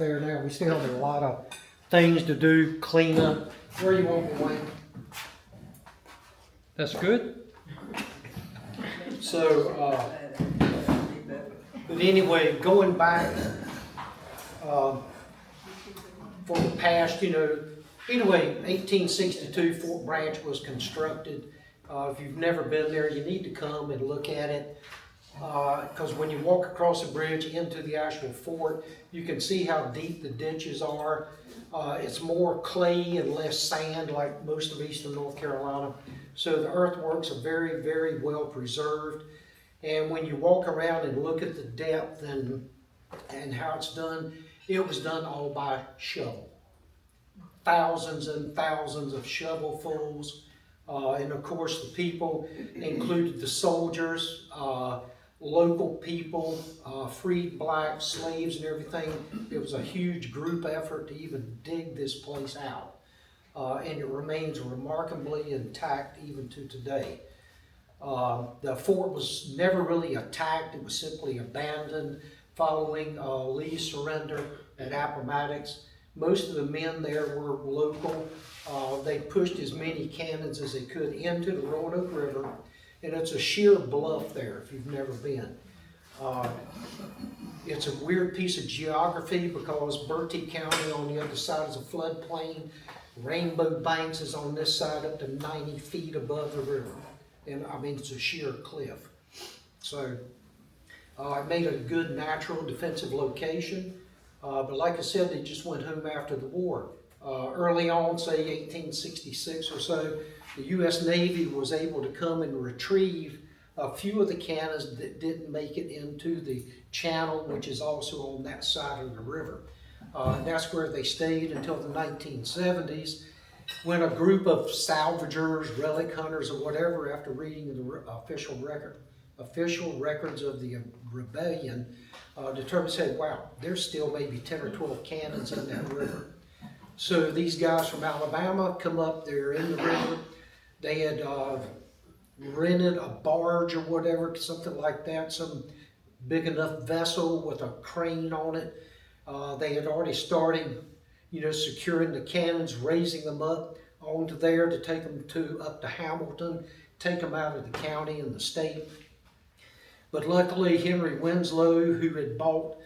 there now. We still have a lot of things to do, clean up. Where you want me, Wayne? That's good. So, but anyway, going back for the past, anyway, 1862 Fort Branch was constructed. If you've never been there, you need to come and look at it. Because when you walk across the bridge into the actual fort, you can see how deep the ditches are. It's more clay and less sand like most of eastern North Carolina. So the earthworks are very, very well preserved. And when you walk around and look at the depth and how it's done, it was done all by shovel. Thousands and thousands of shovelfuls. And of course the people included the soldiers, local people, freed blacks, slaves and everything. It was a huge group effort to even dig this place out. And it remains remarkably intact even to today. The fort was never really attacked. It was simply abandoned following Lee's surrender at Appomattox. Most of the men there were local. They pushed as many cannons as they could into the Roanoke River. And it's a sheer bluff there if you've never been. It's a weird piece of geography because Bertie County on the other side is a floodplain. Rainbow Banks is on this side up to 90 feet above the river. And I mean, it's a sheer cliff. So it made a good natural defensive location. But like I said, they just went home after the war. Early on, say 1866 or so, the U.S. Navy was able to come and retrieve a few of the cannons that didn't make it into the channel, which is also on that side of the river. And that's where they stayed until the 1970s, when a group of salvagers, relic hunters, or whatever, after reading the official records of the rebellion, determined, said, wow, there's still maybe 10 or 12 cannons in that river. So these guys from Alabama come up, they're in the river. They had rented a barge or whatever, something like that, some big enough vessel with a crane on it. They had already started, securing the cannons, raising them up onto there to take them up to Hamilton, take them out of the county and the state. But luckily, Henry Winslow, who had bought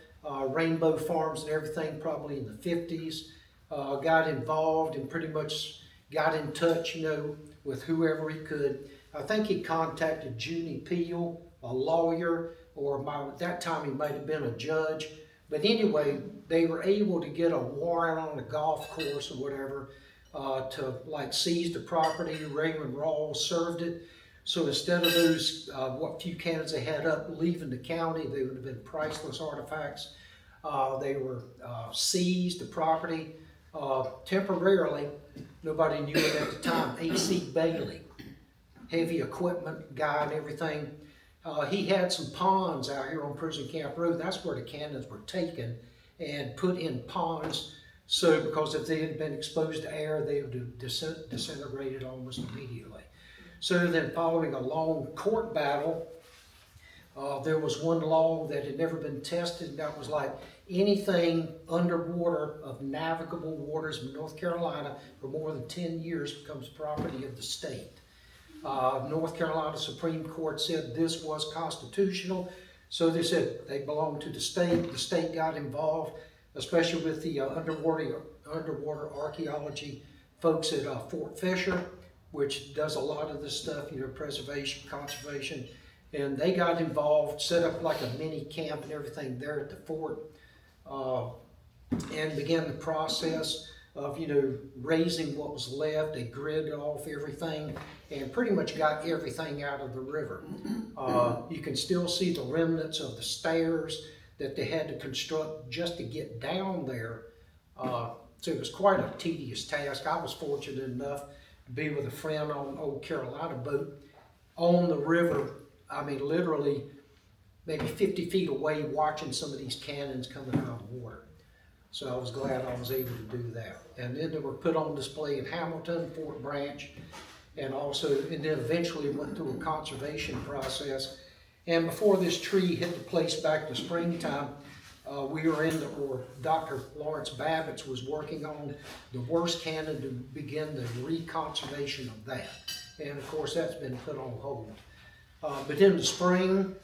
Rainbow Farms and everything probably in the 50s, got involved and pretty much got in touch, with whoever he could. I think he contacted Junie Peel, a lawyer, or at that time he might have been a judge. But anyway, they were able to get a warrant on a golf course or whatever to seize the property. Raymond Rawls served it. So instead of those, what few cannons they had up leaving the county, they would have been priceless artifacts. They were seized, the property, temporarily. Nobody knew it at the time. A.C. Bailey, heavy equipment guy and everything. He had some ponds out here on Prison Camp Road. That's where the cannons were taken and put in ponds. So because if they had been exposed to air, they would have disintegrated almost immediately. So then following a long court battle, there was one law that had never been tested, and that was anything underwater of navigable waters in North Carolina for more than 10 years becomes property of the state. North Carolina Supreme Court said this was constitutional, so they said they belonged to the state. The state got involved, especially with the underwater archaeology folks at Fort Fisher, which does a lot of this stuff, preservation, conservation, and they got involved, set up a mini camp and everything there at the fort, and began the process of, raising what was left. They gridded off everything and pretty much got everything out of the river. You can still see the remnants of the stairs that they had to construct just to get down there. So it was quite a tedious task. I was fortunate enough to be with a friend on an old Carolina boat on the river. I mean, literally maybe 50 feet away, watching some of these cannons coming out of the water. So I was glad I was able to do that. And then they were put on display in Hamilton, Fort Branch, and then eventually went through a conservation process. And before this tree hit the place back to springtime, we were or Dr. Lawrence Babbitts was working on the worst cannon to begin the reconservation of that. And of course, that's been put on hold. But in the spring,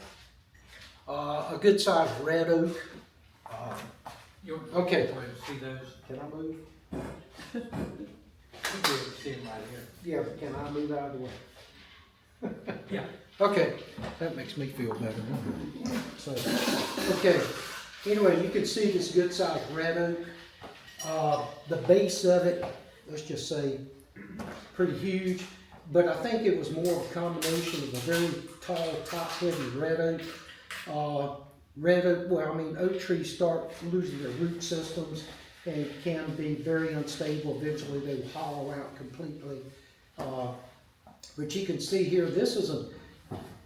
a good sized red oak. Okay. See those? Can I move? You'll be able to see them right here. Yeah, but can I move out of the way? Yeah. Okay, that makes me feel better. So, okay, anyway, you can see this good sized red oak. The base of it, let's just say, pretty huge, but I think it was more of a combination of a very tall, top heavy red oak. Red oak, well, I mean, oak trees start losing their root systems and can be very unstable. Eventually they will hollow out completely. But you can see here, this is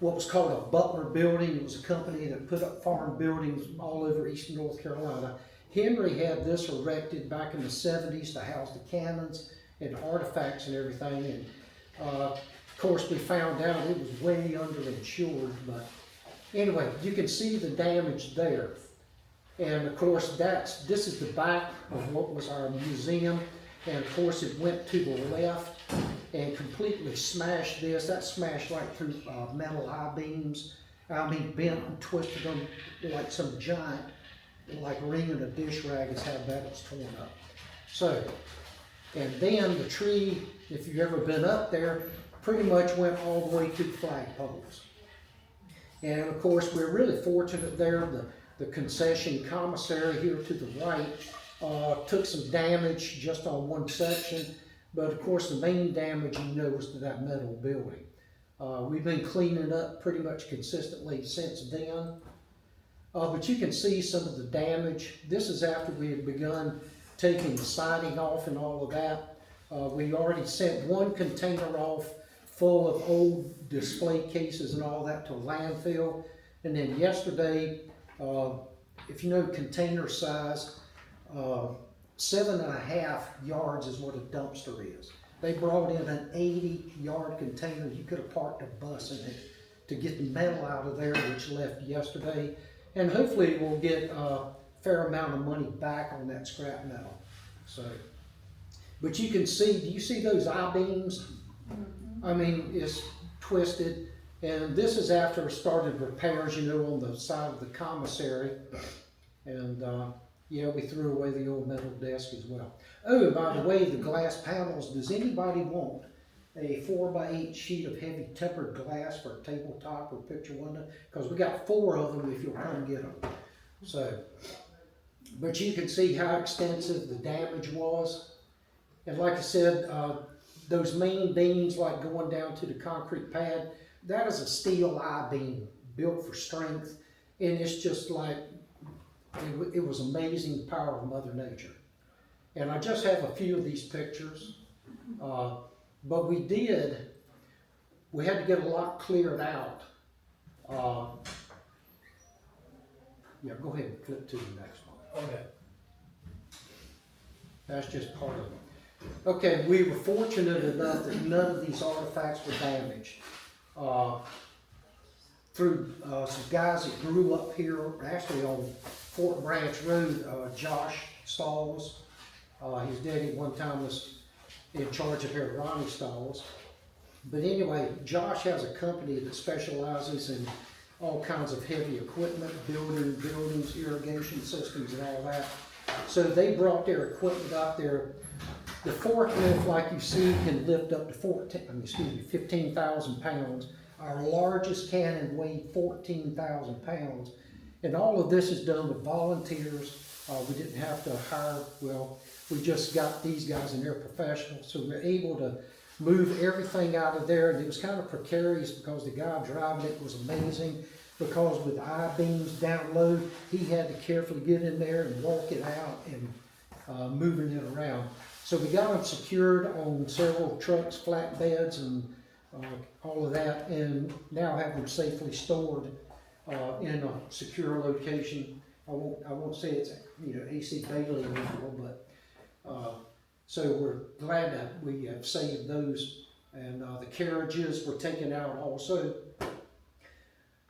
what was called a Butler building. It was a company that put up farm buildings all over eastern North Carolina. Henry had this erected back in the 70s to house the cannons and artifacts and everything. And of course, we found out it was way underinsured. But anyway, you can see the damage there. And of course, this is the back of what was our museum. And of course, it went to the left and completely smashed this. That smashed right through metal I-beams. I mean, bent and twisted them like some giant, like wringing a dish rag is how bad it's torn up. So, and then the tree, if you've ever been up there, pretty much went all the way to the flagpoles. And of course, we're really fortunate there. The concession commissary here to the right took some damage just on one section. But of course, the main damage, was to that metal building. We've been cleaning up pretty much consistently since then. But you can see some of the damage. This is after we had begun taking the siding off and all of that. We already sent one container off full of old display cases and all that to a landfill. And then yesterday, if you know container size, 7.5 yards is what a dumpster is. They brought in an 80-yard container. You could have parked a bus in it to get the metal out of there, which left yesterday. And hopefully we'll get a fair amount of money back on that scrap metal. So, but you can see, do you see those I-beams? I mean, it's twisted. And this is after started repairs, on the side of the commissary. And yeah, we threw away the old metal desk as well. Oh, and by the way, the glass panels, does anybody want a 4x8 sheet of heavy tempered glass for a tabletop or picture window? Because we got 4 of them if you'll come get them. So, but you can see how extensive the damage was. And like I said, those main beams, like going down to the concrete pad, that is a steel I-beam built for strength. And it's just like, it was amazing the power of Mother Nature. And I just have a few of these pictures. But we had to get a lot cleared out. Yeah, go ahead and flip to the next one. Okay. That's just part of it. Okay, we were fortunate enough that none of these artifacts were damaged. Through some guys that grew up here, actually on Fort Branch Road, Josh Stalls. His daddy at one time was in charge of here at Ronnie Stalls. But anyway, Josh has a company that specializes in all kinds of heavy equipment, building buildings, irrigation systems and all that. So they brought their equipment out there. The forklift, like you see, can lift up to 15,000 pounds. Our largest cannon weighed 14,000 pounds. And all of this is done with volunteers. We didn't have to hire, we just got these guys and they're professionals. So we're able to move everything out of there. And it was kind of precarious because the guy driving it was amazing. Because with I-beams down low, he had to carefully get in there and walk it out and moving it around. So we got them secured on several trucks, flatbeds, and all of that, and now have them safely stored in a secure location. I won't say it's AC Bailey anymore, but so we're glad that we have saved those, and the carriages were taken out also.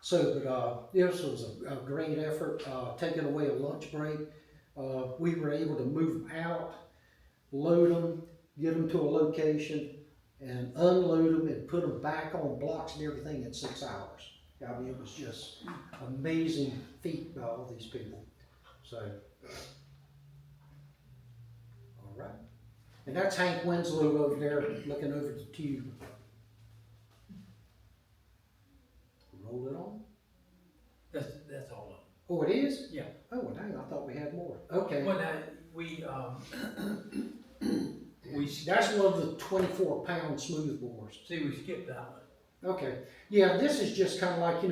So, but this was a great effort, taking away a lunch break. We were able to move them out, load them, get them to a location, and unload them and put them back on blocks and everything in 6 hours. I mean, it was just amazing feat by all these people. So, all right. And that's Hank Winslow over there looking over the tube. Roll it on. That's all of them. Oh, it is? Yeah. Oh, well, dang, I thought we had more. Okay. Well, now, we That's one of the 24-pound smooth bores. see, we skipped that one. Okay. Yeah, this is just kind of like,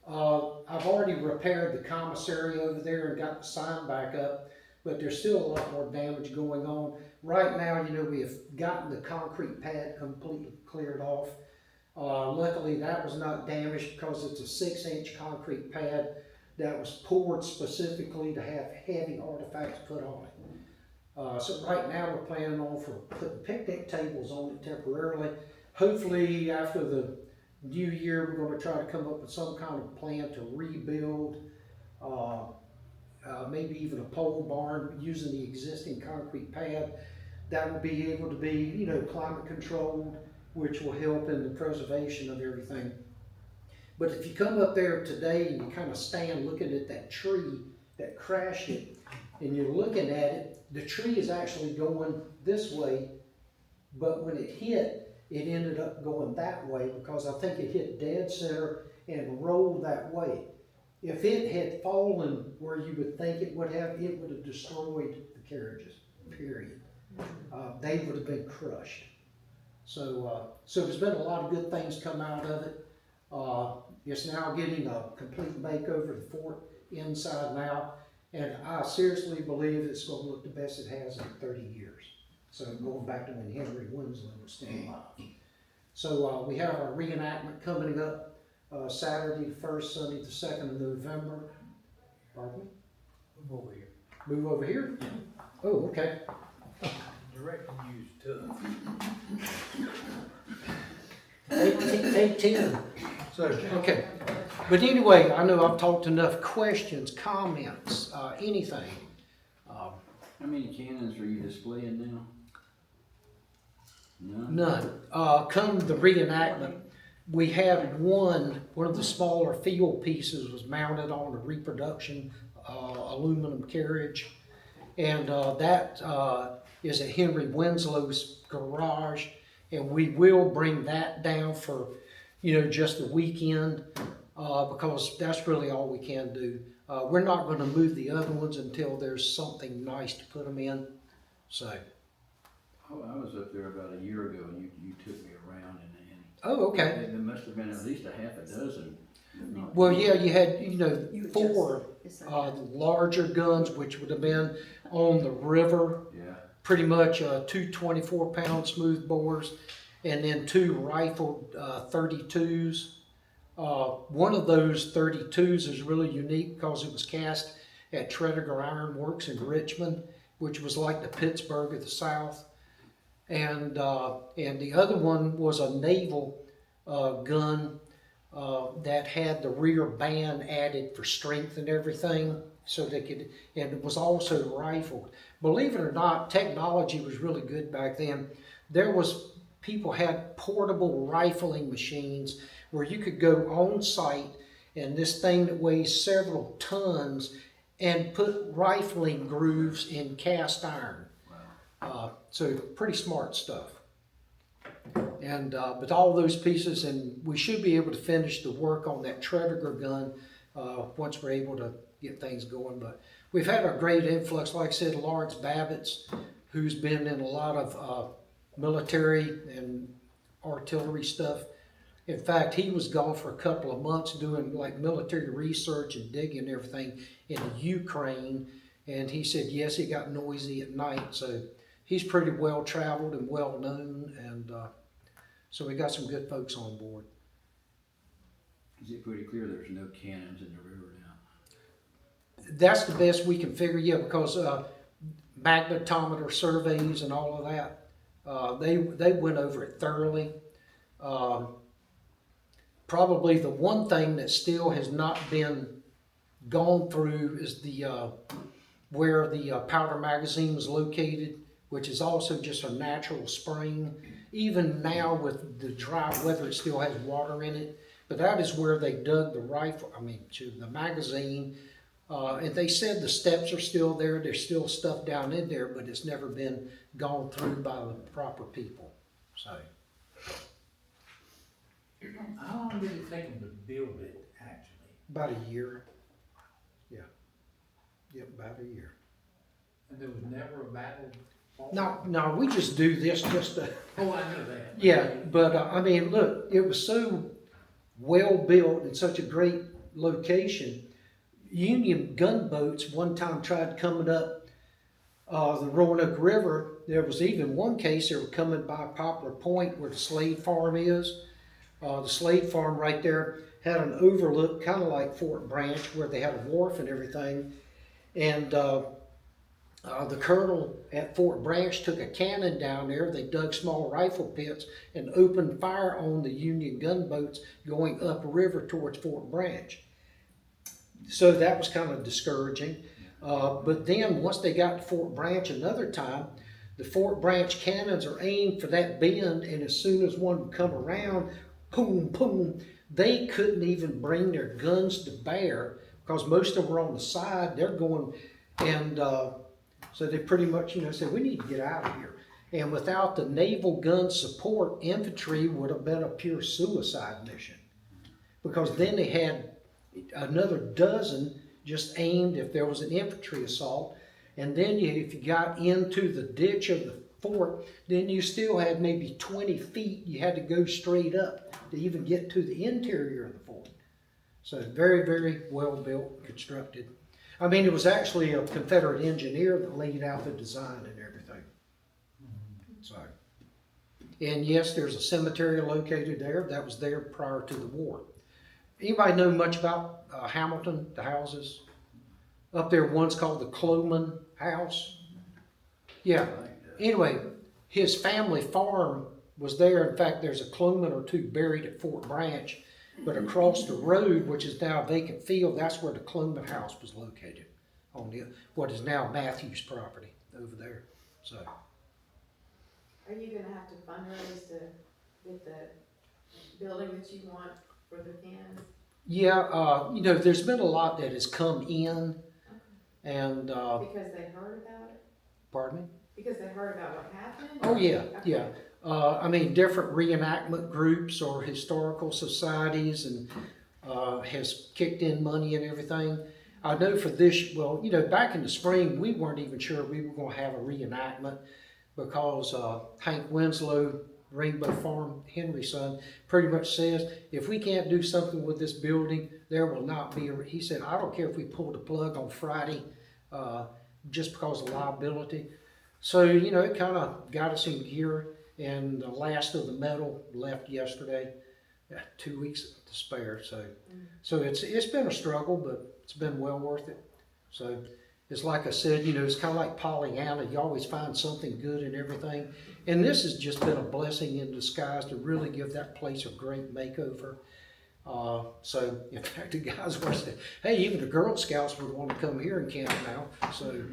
I've already repaired the commissary over there and got the sign back up, but there's still a lot more damage going on. Right now, we have gotten the concrete pad completely cleared off. Luckily, that was not damaged because it's a 6-inch concrete pad that was poured specifically to have heavy artifacts put on it. So right now, we're planning on for putting picnic tables on it temporarily. Hopefully, after the new year, we're going to try to come up with some kind of plan to rebuild, maybe even a pole barn using the existing concrete pad that will be able to be, climate controlled, which will help in the preservation of everything. But if you come up there today and you kind of stand looking at that tree that crashed it, and you're looking at it, the tree is actually going this way, but when it hit, it ended up going that way because I think it hit dead center and rolled that way. If it had fallen where you would think it would have destroyed the carriages, period. They would have been crushed. So there's been a lot of good things come out of it. It's now getting a complete makeover of the fort inside and out, and I seriously believe it's going to look the best it has in 30 years. So going back to when Henry Winslow was still alive. So we have our reenactment coming up Saturday the 1st, Sunday the 2nd of November. Pardon me? Move over here. Move over here? Oh, okay. Direct use tough. Take 10. So, okay. But anyway, I know I've talked enough. Questions, comments, anything. How many cannons are you displaying now? None. Come the reenactment, we had one of the smaller field pieces was mounted on a reproduction aluminum carriage. And that is at Henry Winslow's garage. And we will bring that down for, just the weekend because that's really all we can do. We're not going to move the other ones until there's something nice to put them in. So. Oh, I was up there about a year ago and you took me around and Oh, okay. there must have been at least a half a dozen. if not Well, more. yeah, you had, 4 larger guns, which would have been on the river. Yeah. Pretty much 2 24-pound smooth bores, and then 2 rifled 32s. One of those 32s is really unique because it was cast at Tredegar Iron Works in Richmond, which was like the Pittsburgh of the South. And the other one was a naval gun that had the rear band added for strength and everything, so they could, and it was also rifled. Believe it or not, technology was really good back then. People had portable rifling machines where you could go on site and this thing that weighs several tons and put rifling grooves in cast iron. So pretty smart stuff. And with all those pieces, and we should be able to finish the work on that Tredegar gun once we're able to get things going. But we've had a great influx, like I said, Lawrence Babbitt's, who's been in a lot of military and artillery stuff. In fact, he was gone for a couple of months doing like military research and digging and everything in Ukraine. And he said, yes, it got noisy at night. So he's pretty well traveled and well known. And so we got some good folks on board. Is it pretty clear there's no cannons in the river now? That's the best we can figure, yeah, because magnetometer surveys and all of that, they went over it thoroughly. probably the one thing that still has not been gone through is the, where the powder magazine was located, which is also just a natural spring. Even now with the dry weather, it still has water in it, but that is where they dug the rifle, the magazine. And they said the steps are still there, there's still stuff down in there, but it's never been gone through by the proper people, so. How long did it take them to build it, actually? About a year. Yeah. Yep, about a year. And there was never a battle? fought? No, we just do this just to, Oh, I know that. yeah, but look, it was so well built in such a great location. Union gunboats one time tried coming up the Roanoke River. There was even one case they were coming by Poplar Point where the Slade Farm is. The Slade Farm right there had an overlook, kind of like Fort Branch, where they had a wharf and everything. And the colonel at Fort Branch took a cannon down there. They dug small rifle pits and opened fire on the Union gunboats going upriver towards Fort Branch. So that was kind of discouraging. But then once they got to Fort Branch another time, the Fort Branch cannons are aimed for that bend, and as soon as one would come around, boom, boom, they couldn't even bring their guns to bear because most of them were on the side. They're going, and so they pretty much, said, we need to get out of here. And without the naval gun support, infantry would have been a pure suicide mission, because then they had another dozen just aimed if there was an infantry assault. And then if you got into the ditch of the fort, then you still had maybe 20 feet. You had to go straight up to even get to the interior of the fort. So very, very well built, constructed. It was actually a Confederate engineer that laid out the design and everything. So, and yes, there's a cemetery located there. That was there prior to the war. Anybody know much about Hamilton, the houses? Up there, one's called the Cloman House. Yeah. Anyway, his family farm was there. In fact, there's a Cloman or two buried at Fort Branch. But across the road, which is now a vacant field, that's where the Cloman House was located, on what is now Matthews property over there. So. Are you gonna have to fundraise to get the building that you want for the cannons? Yeah, there's been a lot that has come in, and Because they heard about it? pardon me? Because they heard about what happened? Oh yeah, Okay. yeah. Different reenactment groups or historical societies and has kicked in money and everything. I know for this, back in the spring, we weren't even sure we were going to have a reenactment because Hank Winslow, Rainbow Farm, Henry's son, pretty much says, if we can't do something with this building, there will not be he said, I don't care if we pull the plug on Friday just because of liability. So, it kind of got us in gear. And the last of the metal left yesterday, 2 weeks to spare. So it's been a struggle, but it's been well worth it. So it's like I said, it's kind of like Pollyanna. You always find something good in everything. And this has just been a blessing in disguise to really give that place a great makeover. So in fact, the guys were saying, hey, even the Girl Scouts would want to come here and camp now. So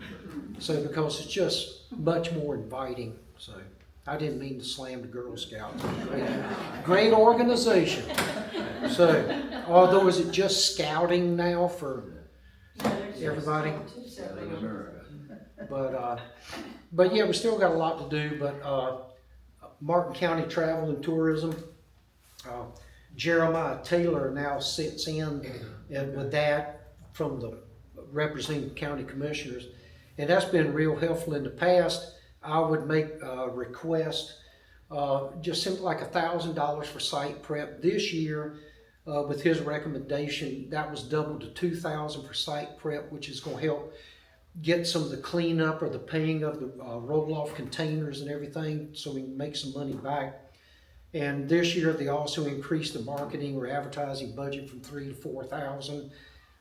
because it's just much more inviting. So. I didn't mean to slam the Girl Scouts. Great organization. So, although is it just scouting now for everybody? But yeah, we still got a lot to do. But Martin County Travel and Tourism, Jeremiah Taylor now sits in with that from the representing county commissioners, and that's been real helpful in the past. I would make a request, just simply like $1,000 for site prep. This year, with his recommendation, that was doubled to $2,000 for site prep, which is going to help get some of the cleanup or the paying of the roll-off containers and everything, so we can make some money back. And this year, they also increased the marketing or advertising budget from $3,000 to $4,000.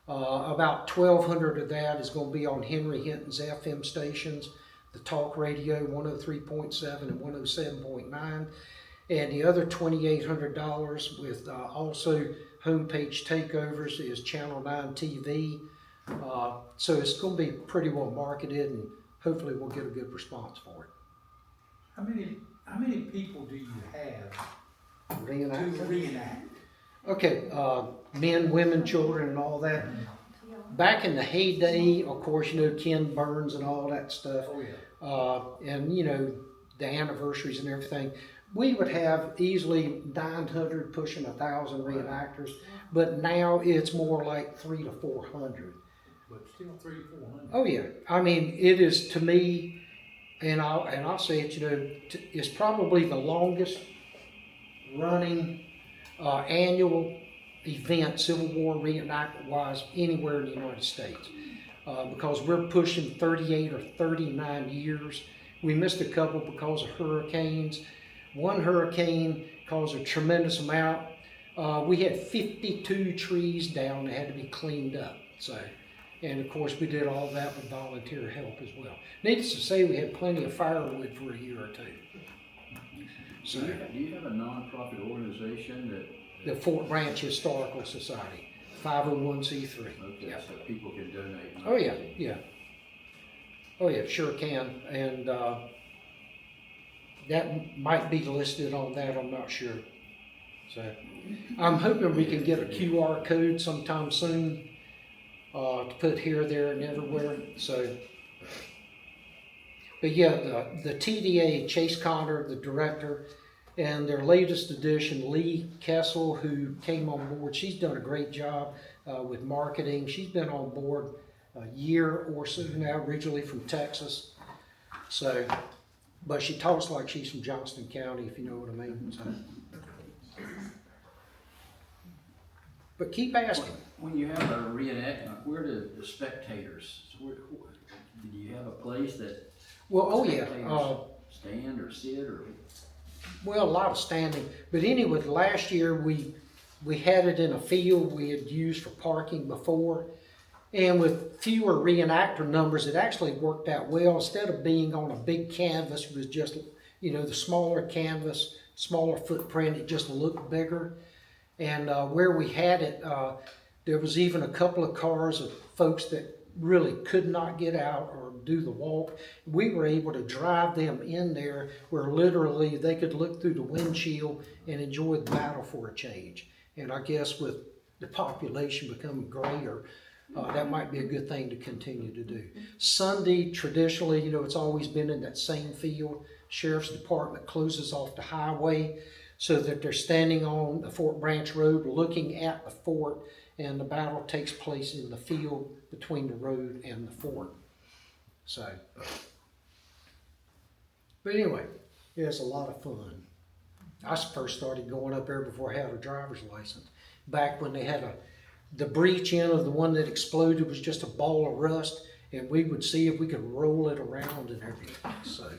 About $1,200 of that is going to be on Henry Hinton's FM stations. The talk radio 103.7 and 107.9, And the other $2,800 with also homepage takeovers is Channel 9 TV. So it's going to be pretty well marketed, and hopefully we'll get a good response for it. How many people do you have to Reenactment? reenact? Okay, men, women, children, and all that. Back in the heyday, of course, you know, Ken Burns and all that stuff, Oh, yeah. and you know, the anniversaries and everything, we would have easily 900 pushing 1,000 reenactors, but now it's more like 300 to 400. But still 300-400. Oh yeah, I mean, it is to me, and I'll say it, you know, it's probably the longest running annual event, Civil War reenactment wise, anywhere in the United States, because we're pushing 38 or 39 years. We missed a couple because of hurricanes. One hurricane caused a tremendous amount. We had 52 trees down that had to be cleaned up. So, and of course we did all that with volunteer help as well. Needless to say, we had plenty of firewood for a year or two. So, Do you have a nonprofit organization that? the Fort Branch Historical Society, 501c3. Okay, Yeah. so people can donate. Oh yeah, yeah. Oh yeah, sure can. And that might be listed on that, I'm not sure. So I'm hoping we can get a QR code sometime soon to put here, there, and everywhere. So, but yeah, the TDA, Chase Connor, the director, and their latest addition, Lee Kessel, who came on board, she's done a great job with marketing. She's been on board a year or so now, originally from Texas. So, but she talks like she's from Johnston County, if you know what I mean. So. But keep asking. When you have a reenactment, where do the spectators, do you have a place that? Well, oh yeah. spectators stand or sit or? Well, a lot of standing. But anyway, last year we had it in a field we had used for parking before. And with fewer reenactor numbers, it actually worked out well. Instead of being on a big canvas, it was just, you know, the smaller canvas, smaller footprint, it just looked bigger. And where we had it, there was even a couple of cars of folks that really could not get out or do the walk. We were able to drive them in there where literally they could look through the windshield and enjoy the battle for a change. And I guess with the population becoming greater, that might be a good thing to continue to do. Sunday, traditionally, you know, it's always been in that same field. Sheriff's Department closes off the highway so that they're standing on the Fort Branch Road looking at the fort, and the battle takes place in the field between the road and the fort. So, but anyway, it's a lot of fun. I first started going up there before I had a driver's license. Back when they had the breech end of the one that exploded was just a ball of rust, and we would see if we could roll it around and everything. So,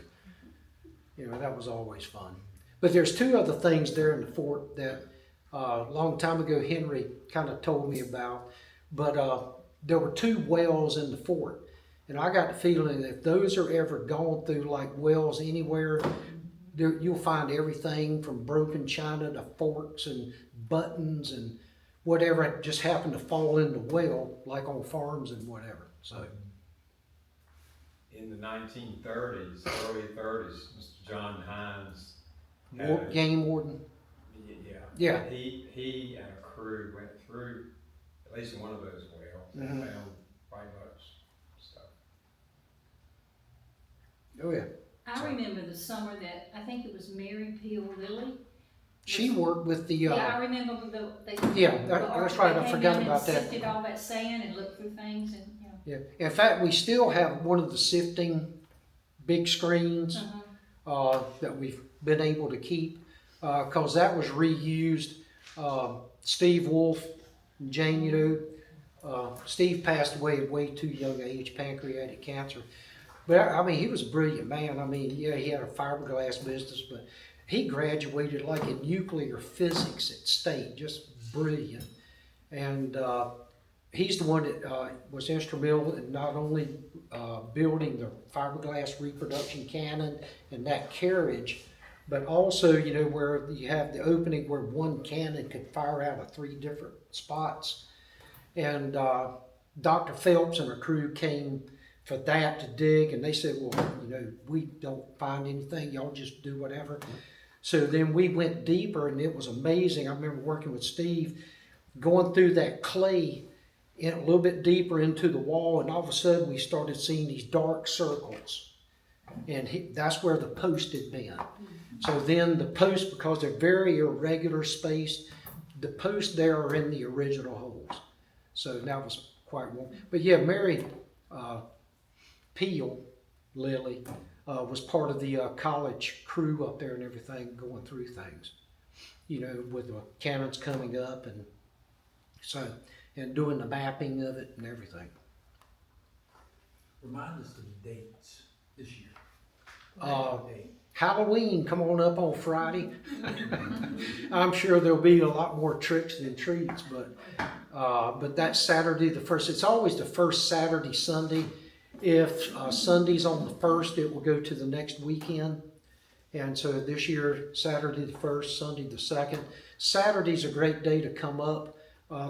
you know, that was always fun. But there's two other things there in the fort that a long time ago Henry kind of told me about. But there were two wells in the fort. And I got the feeling that if those are ever gone through like wells anywhere, you'll find everything from broken china to forks and buttons and whatever just happened to fall in the well, like on farms and whatever. So, in the 1930s, early 30s, Mr. John Hines, game warden. Yeah. He and a crew went through at least one of those wells and found quite much stuff. Oh yeah. I remember the summer that, I think it was Mary Peel Lilly. She worked with the. Yeah, I remember that's right. I forgot about that. Sifted all that sand and looked through things and, you know. Yeah. In fact, we still have one of the sifting big screens that we've been able to keep because that was reused. Steve Wolf, Jane, you know, Steve passed away at way too young age, pancreatic cancer. But I mean, he was a brilliant man. I mean, yeah, he had a fiberglass business, but he graduated like in nuclear physics at State, just brilliant. And he's the one that was instrumental in not only building the fiberglass reproduction cannon and that carriage, but also, you know, where you have the opening where one cannon could fire out of 3 different spots. And Dr. Phelps and her crew came for that to dig, and they said, well, you know, we don't find anything, y'all just do whatever. So then we went deeper, and it was amazing. I remember working with Steve, going through that clay in a little bit deeper into the wall, and all of a sudden we started seeing these dark circles. And that's where the post had been. So then the posts, because they're very irregular spaced, the posts there are in the original holes. So that was quite warm. But yeah, Mary Peel, Lily, was part of the college crew up there and everything, going through things. You know, with the cannons coming up, and so, and doing the mapping of it and everything. Remind us of the dates this year. Date. Halloween, come on up on Friday. I'm sure there'll be a lot more tricks than treats, but that's Saturday the 1st. It's always the first Saturday, Sunday. If Sunday's on the 1st, it will go to the next weekend. And so this year, Saturday the 1st, Sunday the 2nd. Saturday's a great day to come up.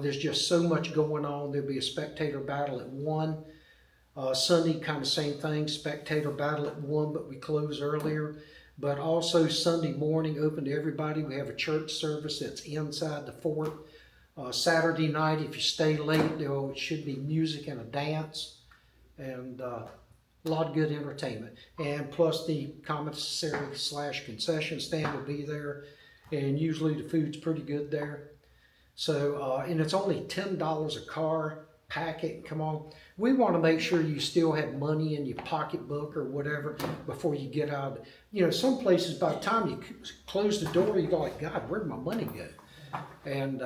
There's just so much going on. There'll be a spectator battle at 1. Sunday, kind of same thing, spectator battle at 1, but we close earlier. But also Sunday morning, open to everybody. We have a church service that's inside the fort. Saturday night, if you stay late, there should be music and a dance, and a lot of good entertainment. And plus the commissary / concession stand will be there, and usually the food's pretty good there. So, and it's only $10 a car. Pack it, come on. We want to make sure you still have money in your pocketbook or whatever before you get out. You know, some places by the time you close the door, you go like, God, where'd my money go? And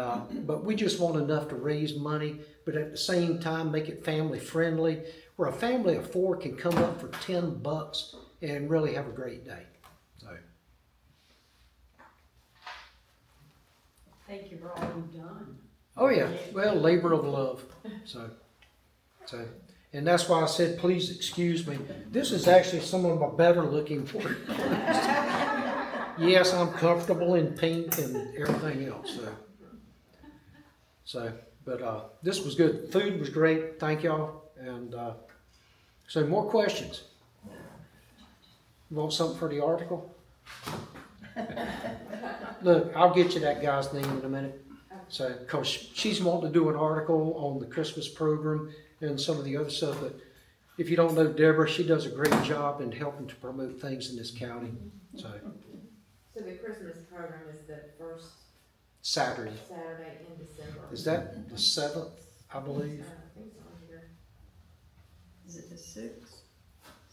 but we just want enough to raise money, but at the same time make it family friendly, where a family of 4 can come up for $10 and really have a great day. So. Thank you for all you've done. Oh yeah, well, labor of love. So, and that's why I said, please excuse me. This is actually some of my better looking work. Yes, I'm comfortable in pink and everything else. But this was good. Food was great. Thank y'all. And so more questions. You want something for the article? Look, I'll get you that guy's name in a minute. So, because she's wanting to do an article on the Christmas program and some of the other stuff. But if you don't know Deborah, she does a great job in helping to promote things in this county. So the Christmas program is the first Saturday. Saturday in December. Is that the 7th, I believe? I think it's on here. Is it the 6th?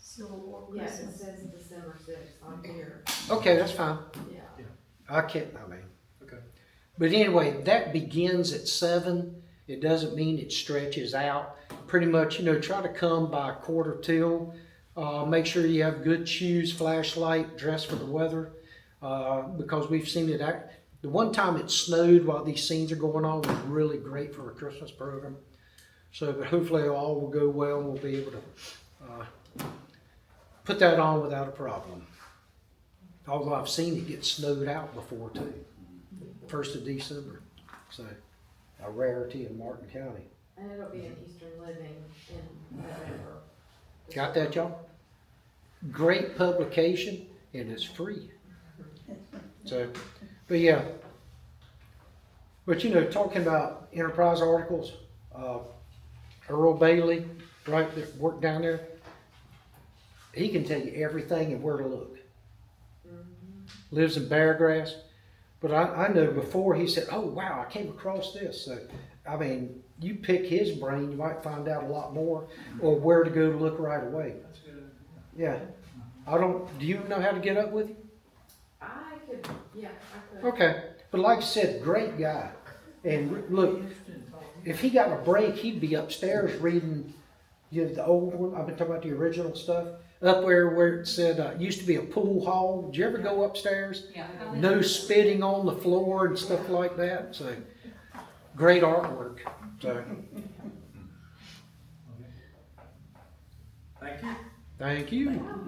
Civil War Yes, it Christmas? says December 6th on here. Okay, that's fine. Yeah. Okay. But anyway, that begins at 7. It doesn't mean it stretches out. Pretty much, you know, try to come by 1:45. Make sure you have good shoes, flashlight, dress for the weather. Because we've seen it act. The one time it snowed while these scenes are going on was really great for a Christmas program. So, but hopefully all will go well and we'll be able to put that on without a problem. Although I've seen it get snowed out before too. 1st of December. So, a rarity in Martin County. And it'll be an Eastern Living in November. Got that, y'all? Great publication, and it's free. So, but yeah. But you know, talking about enterprise articles, Earl Bailey, right, that worked down there, he can tell you everything and where to look. Lives in Beargrass. But I know before he said, oh wow, I came across this. So, I mean, you pick his brain, you might find out a lot more, or where to go to look right away. That's good. Yeah. Do you know how to get up with him? I could, yeah, I could. Okay. But like I said, great guy. And look, if he got a break, he'd be upstairs reading, you know, the old one. I've been talking about the original stuff. Up where it said, used to be a pool hall. Did you ever go upstairs? Yeah. I went- No spitting on the floor and stuff like that. So, great artwork. So, Thank you. thank you. Wow,